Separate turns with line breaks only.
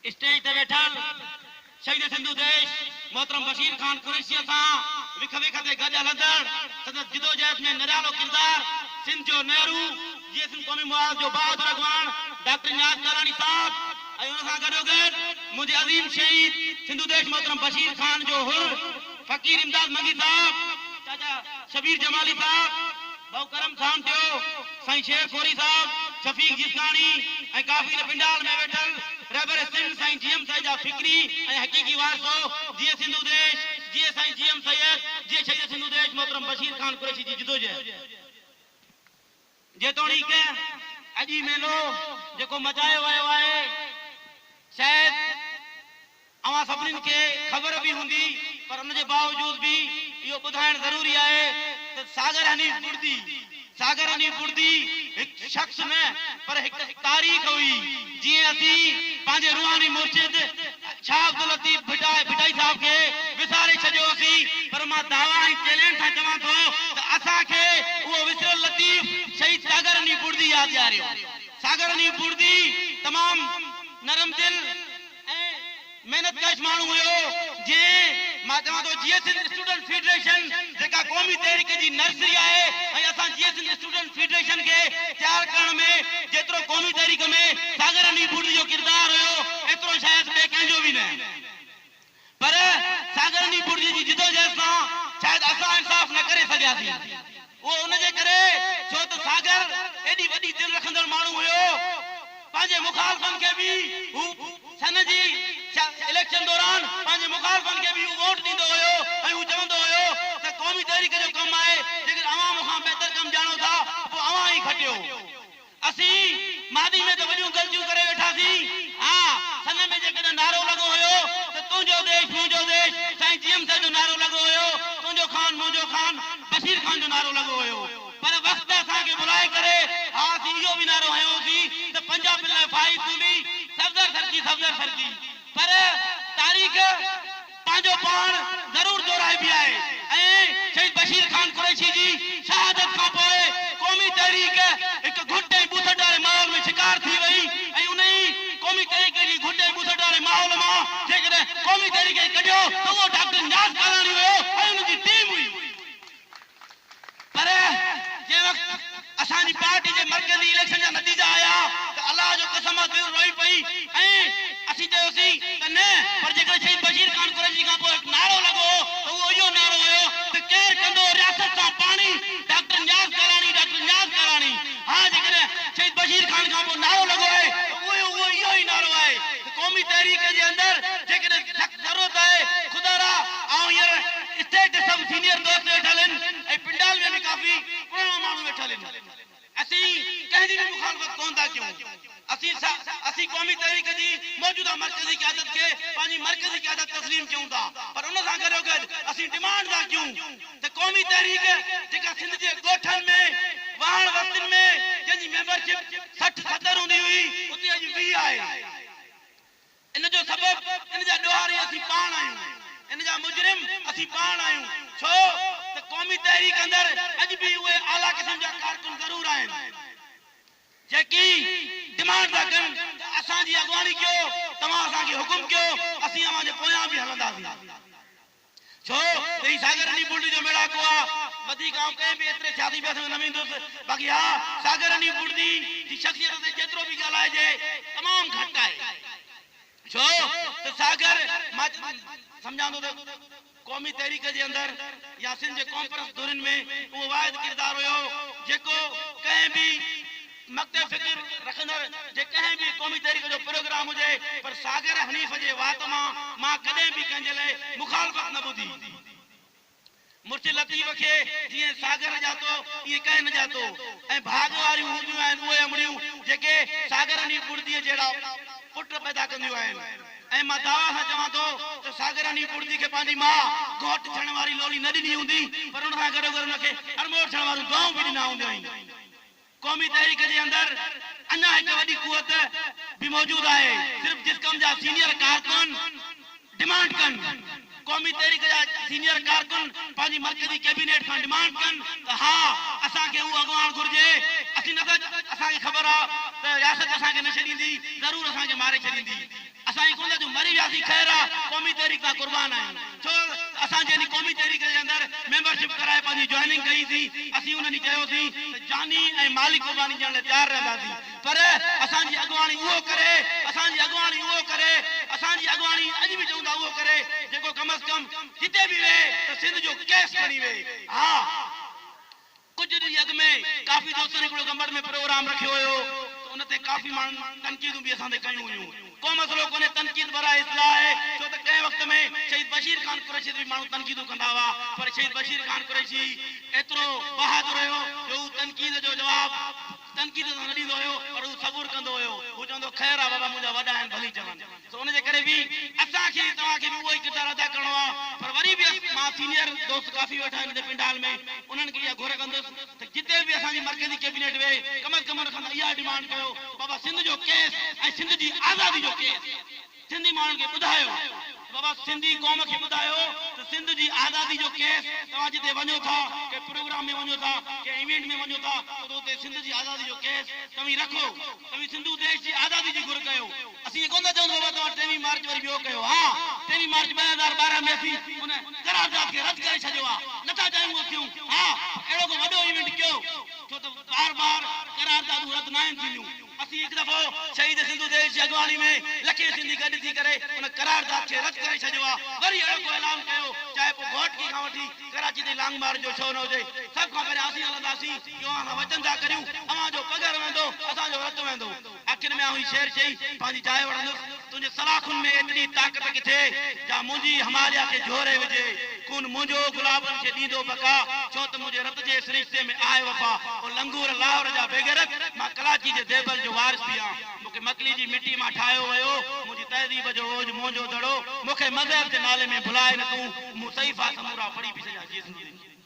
Stage ते वेठल शहीद सिंधु देश मोहतरम बशीर खान कुरैशी सां विख विख ते गॾु हलंदड़ संदसि जिदोजहद में निरालो किरदार सिंध जो नेहरू जीअं सिंध क़ौमी मुआज़ जो बहादुर अॻवान डॉक्टर नियाज़ कालाणी साहब ऐं उन सां गॾोगॾु मुंहिंजे अज़ीम शहीद सिंधु देश मोहतरम बशीर खान जो हुर फ़कीर इमदाद मंगी साहब चाचा शबीर जमाली साहब भाउ करम खान थियो साईं शेर खोरी साहब शफीक जिसनानी ऐं काफ़ी पिंडाल में वेठल रहबर सिंध साईं जीएम सैयद फिक्री ऐं हकीकी वारसो जीअं सिंधु देश जीअं साईं जीएम सैयद जीअं शहीद सिंधु देश मोहतरम बशीर खान कुरैशी जी जिदोजहद जेतोणीक अॼु मेलो जेको मचायो वियो आहे शायद अवां सभिनीनि खे ख़बर बि हूंदी पर उन जे बावजूद भी इहो ॿुधाइण ज़रूरी आहे त सागर हनीफ बुर्दी हिकु शख्स न पर हिकु तारीख़ हुई जीअं असीं पंहिंजे रूहानी मुर्शिद शाह अब्दुल लतीफ़ भिटाई साहब खे विसारे छॾियोसीं पर मां दावा ऐं चैलेंज सां चवां थो त असांखे उहो विसरियल लतीफ़ शहीद सागर हनीफ बुर्दी यादि ॾियारियो। सागर हनीफ बुर्दी तमामु नरम दिल ऐं मेहनतकश माण्हू हुयो जंहिं मां चवां थो जीअं सिंध स्टूडेंट फेडरेशन जेका क़ौमी तहरीक जी नर्सरी आहे ऐं असां जीअं सिंध स्टूडेंट फेडरेशन खे तयारु करण में जेतिरो क़ौमी तहरीक में सागर हनीफ बुर्दी जो किरदार हुयो एतिरो शायदि ॿिए कंहिंजो बि न पर सागर हनीफ बुर्दी जी जिदोजहद सां शायदि असां इंसाफ़ न करे सघियासीं उहो उनजे करे छो त सागर एॾी वॾी दिलि रखंदड़ माण्हू हुयो पंहिंजे मुखालफ़नि खे बि हू सन जी इलेक्शन दौरान पंहिंजे मुखालफ़नि खे बि वोट ॾींदो हुयो ऐं हू चवंदो हुयो त क़ौमी तहरीक जो कमु आहे जेकर अवां मूंखां बहितर कमु ॼाणो था पोइ अवां ई खटियो। असीं मादी में त वॾियूं ग़लतियूं करे वेठासीं हा सन में जेकॾहिं नारो लॻो हुयो त तुंहिंजो देश मुंहिंजो देश साईं जीएम साहिब जो नारो लॻो हुयो तुंहिंजो खान मुंहिंजो खान बशीर खान जो नारो लॻो हुयो पर वक़्त असांखे बुलाए करे हा असीं इहो बि नारो हयोसीं त पंजाब लाइ फाइद तूली सफदर सरकी पर तारीख़ पंहिंजो पाण ज़रूर दोहराइबी आहे ऐं शहीद बशीर खान कुरैशी जी शहादत खां पोइ क़ौमी तहरीक हिकु घुट ऐं बूसट वारे माहौल में शिकार थी वई ऐं उन ई क़ौमी तहरीक जी घुट ऐं बूसट वारे माहौल मां जेकॾहिं क़ौमी तहरीक कढियो त उहो डॉक्टर नियाज़ कालाणी हुयो ऐं उनजी टीम हुई पर जंहिं वक़्तु असांजी पार्टी जे मर्कज़ी इलेक्शन जा नतीजा आया त अलाह जो कसम दिलि रोई पई ऐं असीं चयोसीं त न पर जेकर शहीद बशीर खान कुरैशी खां पोइ हिकु नारो लॻो त उहो इहो नारो हुयो त केरु कंदो रियासत सां पाणी डॉक्टर नियाज़ कालाणी हा जेकॾहिं शहीद बशीर खान खां पोइ नारो लॻो आहे त उहो इहो ई नारो आहे त क़ौमी तहरीक जे अंदरि जेकॾहिं सख़्तु ज़रूरत आहे ख़ुदा रा ऐं हींअर स्टेज ते सभु सीनियर दोस्त वेठल आहिनि ऐं पिंडाल में बि काफ़ी पुराणा माण्हू वेठल आहिनि असीं कंहिंजी बि मुखालफ़त कोन था कयूं असीं क़ौमी तहरीक जी मौजूदा मर्कज़ी क़यादत खे पंहिंजी मर्कज़ी क़यादत तस्लीम कयूं था पर उन सां गॾोगॾु असीं डिमांड था कयूं त क़ौमी तहरीक जेका सिंध जे ॻोठनि में वहाण वस्तियुनि में जंहिंजी मेंबरशिप 60-70 हूंदी हुई उते अॼु 20 आहे इन जो सबबु इन जा ॾोहारी असीं पाण आहियूं इन जा मुजरिम असीं पाण आहियूं छो त क़ौमी तहरीक अंदरि अॼु बि उहे आला क़िस्म जा कारकुन ज़रूर आहिनि जेकी डिमांड था कनि त असांजी अॻवानी कयो तव्हां असांखे हुकुम कयो असीं अव्हां जे पोयां बि हलंदासीं छो त ही सागर हनीफ बुर्दी जो मेड़ाको आहे वधीक आउं कंहिं बि एतिरे शादी में न वेंदुसि बाक़ी हा सागर हनीफ बुर्दी जी शख़्सियत ते जेतिरो बि ॻाल्हाइजे तमामु घटि आहे छो त सागर मां सम्झां थो त क़ौमी तहरीक जे अंदरि या सिंध जे कॉन्फ्रेंस धुरिन में उहो वाहिद किरदार हुयो जेको कंहिं बि मक्तब फिक्र रखंदड़ जे कंहिं बि क़ौमी तहरीक जो प्रोग्राम हुजे पर सागर हनीफ जे वात मां कॾहिं बि कंहिंजे लाइ मुखालफ़त न ॿुधी मुर्शिद लतीफ़ खे जीअं सागर जातो ईअं कंहिं न जातो ऐं भाग वारियूं हूंदियूं आहिनि उहे अमड़ियूं जेके सागर हनीफ बुर्दीअ जहिड़ा पुट पैदा कंदियूं आहिनि ऐं मां दावा सां चवां थो त सागर हनीफ बुर्दी खे पंहिंजी माउ घोट थियण वारी लोली न ॾिनी हूंदी पर उन सां गॾोगॾु हुनखे अरमोड़ थियण वारियूं दुआऊं बि ॾिना हूंदियूं आहिनि क़ौमी तहरीक जे अंदरि अञा हिकु वॾी कुवत भी मौजूद आहे सिर्फ़ जिस कम जा सीनियर कारकुन डिमांड कनि क़ौमी तहरीक जा सीनियर कारकुन पंहिंजी मर्कज़ी कैबिनेट खां डिमांड कनि त हा असांखे उहो अॻवान घुर्जे असीं न त असांखे ख़बर आहे त रियासत असांखे न छॾींदी ज़रूरु असांखे मारे छॾींदी असांजी कोन जो मरी वियासीं ख़ैर आहे क़ौमी तहरीक सां क़ुर्बान आहियूं छो असां जंहिं क़ौमी तहरीक जे अंदरि मेंबरशिप कराए पंहिंजी जॉइनिंग कई थी असीं उन्हनि चयोसीं त जानी ऐं माली क़ुर्बानी ॾियण लाइ तयारु रहंदासीं पर असांजी अॻुवाणी उहो करे असांजी अॻुवाणी अॼु बि चऊं था उहो करे जेको कम अज़ कम जिते बि वेहे त सिंध जो केस खणी वेहे हा कुछ ॾींहं अॻु में काफ़ी दोस्तनि हिकिड़ो गंबड़ में प्रोग्राम रखियो हुयो त उन ते काफ़ी माण्हुनि तनक़ीदूं बि असां ते कयूं हुयूं को मसइलो कोन्हे तनक़ीद बराए इस्लाह आहे छो त कंहिं वक़्त में शहीद बशीर खान कुरैशी बि माण्हू तनक़ीदूं कंदा हुआ पर शहीद बशीर खान कुरैशी एतिरो बहादुर हुयो जो हू तनक़ीद जो जवाबु तनक़ीद सां न ॾींदो हुयो पर हू सबूर कंदो हुयो हू चवंदो ख़ैर आहे बाबा मुंहिंजा वॾा आहिनि भली चवनि त उनजे करे बि असांखे तव्हांखे बि उहो ई किरदारु अदा करिणो आहे पर वरी बि मां सीनियर दोस्त काफ़ी वेठा आहिनि हिते पिंडाल में उन्हनि खे इहा घुर कंदुसि त जिते बि असांजी मर्कज़ी कैबिनेट वेहे कम अज़ कम उन खां इहा डिमांड कयो बाबा सिंध जो केस ऐं सिंध जी आज़ादी जो केस सिंधी माण्हुनि खे ॿुधायो बाबा सिंधी क़ौम खे ॿुधायो त सिंध जी आज़ादी जो केस तव्हां जिते वञो था के प्रोग्राम में वञो था के इवेंट में वञो था त उते सिंध जी आज़ादी जो केस तव्हीं रखो तव्हीं सिंधू देश जी आज़ादी जी घुर कयो असीं कोन था चऊं बाबा तव्हां 23 मार्च वरी ॿियो कयो हा 23 मार्च 2012 में असीं उन करारदाद खे रद्द करे छॾियो आहे नथा चाहियूं उहो थियूं हा अहिड़ो को वॾो इवेंट कयो छो त बार बार करारदादूं रद्द न आहिनि थींदियूं असीं हिकु दफ़ो शहीद सिंधु देश जी अॻुवाणी में लखे सिंधी गॾु थी करे उन करारदाद खे रद्द करे छॾियो आहे वरी अहिड़ो को ऐलान कयो चाहे पोइ घोटकी खां वठी कराची ताईं लांग मार्च जो छो न हुजे सभ खां पहिरियों असीं हलंदासीं इहो असां वचन था करियूं अव्हांजो पघर वेंदो असांजो रतु वेंदो आख़िर में आऊं शेर चई पंहिंजी जाइ वठंदुसि तुंहिंजे सलाखुनि में एतिरी ताक़त किथे जा मुंहिंजी हिमालया खे जोरे विझे खून मुंहिंजो गुलाबनि खे ॾींदो बका छो त मुंहिंजे रत जे सिरिश्ते में आहे वफ़ा पोइ लंगूर लाहौर जा बेगरत मां कराची जे देबल जो वारिस बि आहियां मूंखे मकली जी मिटी मां ठाहियो वियो मुंहिंजी तहज़ीब जो ओज मुंहिंजो दड़ो मूंखे मज़हब जे नाले में भुलाए न तूं मूं सईफ़ा समूरा पढ़ी बि सॼा